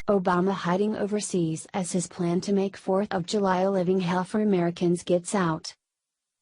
Obama hiding overseas as his plan to make 4th of July a living hell for Americans gets out.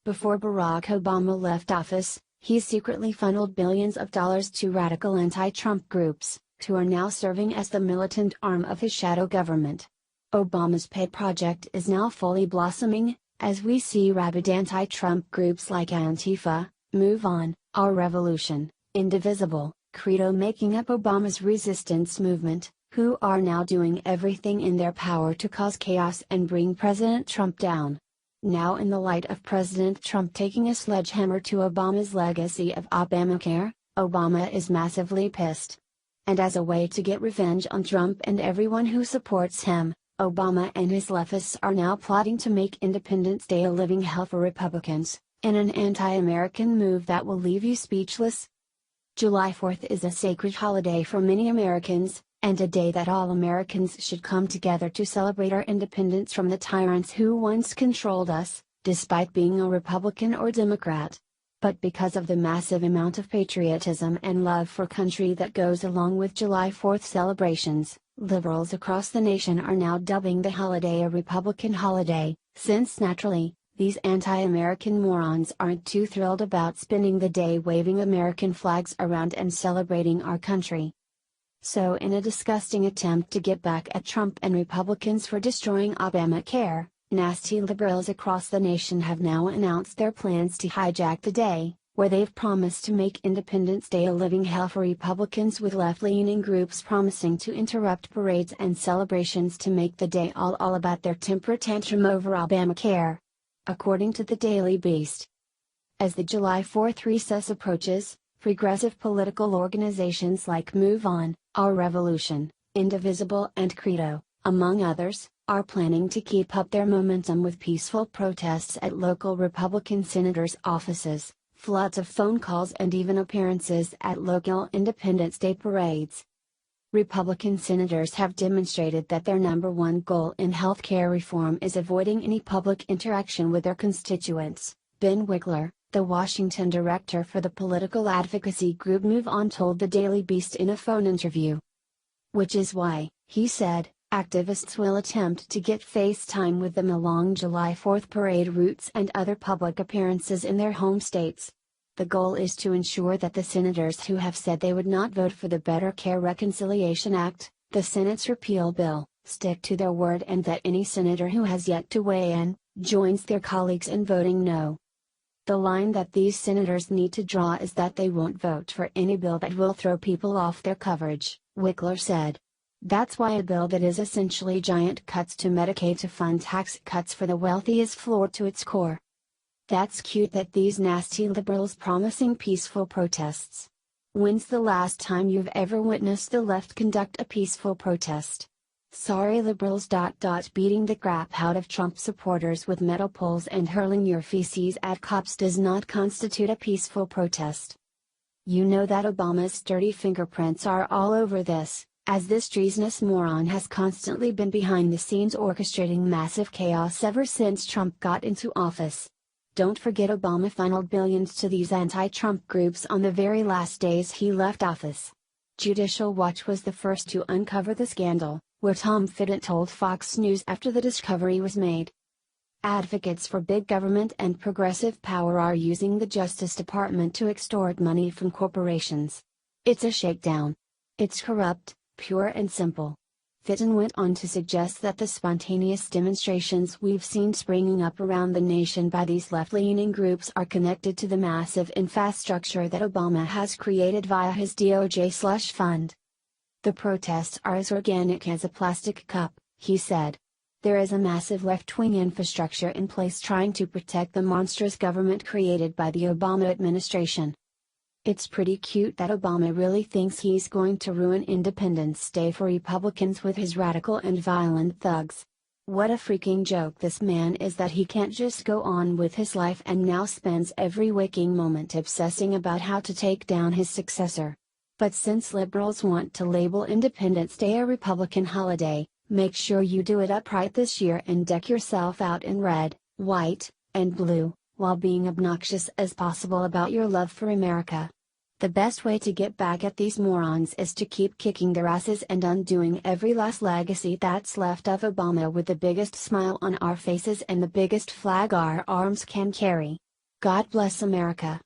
Before Barack Obama left office, he secretly funneled billions of dollars to radical anti-Trump groups, who are now serving as the militant arm of his shadow government. Obama's pet project is now fully blossoming, as we see rabid anti-Trump groups like Antifa, Move On, Our Revolution, Indivisible, Credo making up Obama's resistance movement, who are now doing everything in their power to cause chaos and bring President Trump down. Now, in the light of President Trump taking a sledgehammer to Obama's legacy of Obamacare, Obama is massively pissed. And as a way to get revenge on Trump and everyone who supports him, Obama and his leftists are now plotting to make Independence Day a living hell for Republicans, in an anti-American move that will leave you speechless. July 4th is a sacred holiday for many Americans, and a day that all Americans should come together to celebrate our independence from the tyrants who once controlled us, despite being a Republican or Democrat. But because of the massive amount of patriotism and love for country that goes along with July 4th celebrations, liberals across the nation are now dubbing the holiday a Republican holiday, since naturally, these anti-American morons aren't too thrilled about spending the day waving American flags around and celebrating our country. So, in a disgusting attempt to get back at Trump and Republicans for destroying Obamacare, nasty liberals across the nation have now announced their plans to hijack the day, where they've promised to make Independence Day a living hell for Republicans, with left-leaning groups promising to interrupt parades and celebrations to make the day all about their temper tantrum over Obamacare. According to the Daily Beast. As the July 4th recess approaches, progressive political organizations like Move On, Our Revolution, Indivisible and Credo, among others, are planning to keep up their momentum with peaceful protests at local Republican senators' offices, floods of phone calls and even appearances at local Independence Day parades. Republican senators have demonstrated that their number one goal in health care reform is avoiding any public interaction with their constituents. Ben Wigler, the Washington director for the political advocacy group Move On, told the Daily Beast in a phone interview. Which is why, he said, activists will attempt to get face time with them along July 4th parade routes and other public appearances in their home states. The goal is to ensure that the senators who have said they would not vote for the Better Care Reconciliation Act, the Senate's repeal bill, stick to their word, and that any senator who has yet to weigh in, joins their colleagues in voting no. The line that these senators need to draw is that they won't vote for any bill that will throw people off their coverage, Wigler said. That's why a bill that is essentially giant cuts to Medicaid to fund tax cuts for the wealthy is flawed to its core. That's cute that these nasty liberals promising peaceful protests. When's the last time you've ever witnessed the left conduct a peaceful protest? Sorry liberals. Beating the crap out of Trump supporters with metal poles and hurling your feces at cops does not constitute a peaceful protest. You know that Obama's dirty fingerprints are all over this, as this treasonous moron has constantly been behind the scenes orchestrating massive chaos ever since Trump got into office. Don't forget Obama funneled billions to these anti-Trump groups on the very last days he left office. Judicial Watch was the first to uncover the scandal, where Tom Fitton told Fox News after the discovery was made. Advocates for big government and progressive power are using the Justice Department to extort money from corporations. It's a shakedown. It's corrupt, pure and simple. Fitton went on to suggest that the spontaneous demonstrations we've seen springing up around the nation by these left-leaning groups are connected to the massive infrastructure that Obama has created via his DOJ slush fund. The protests are as organic as a plastic cup, he said. There is a massive left-wing infrastructure in place trying to protect the monstrous government created by the Obama administration. It's pretty cute that Obama really thinks he's going to ruin Independence Day for Republicans with his radical and violent thugs. What a freaking joke this man is that he can't just go on with his life and now spends every waking moment obsessing about how to take down his successor. But since liberals want to label Independence Day a Republican holiday, make sure you do it upright this year and deck yourself out in red, white, and blue, while being obnoxious as possible about your love for America. The best way to get back at these morons is to keep kicking their asses and undoing every last legacy that's left of Obama with the biggest smile on our faces and the biggest flag our arms can carry. God bless America.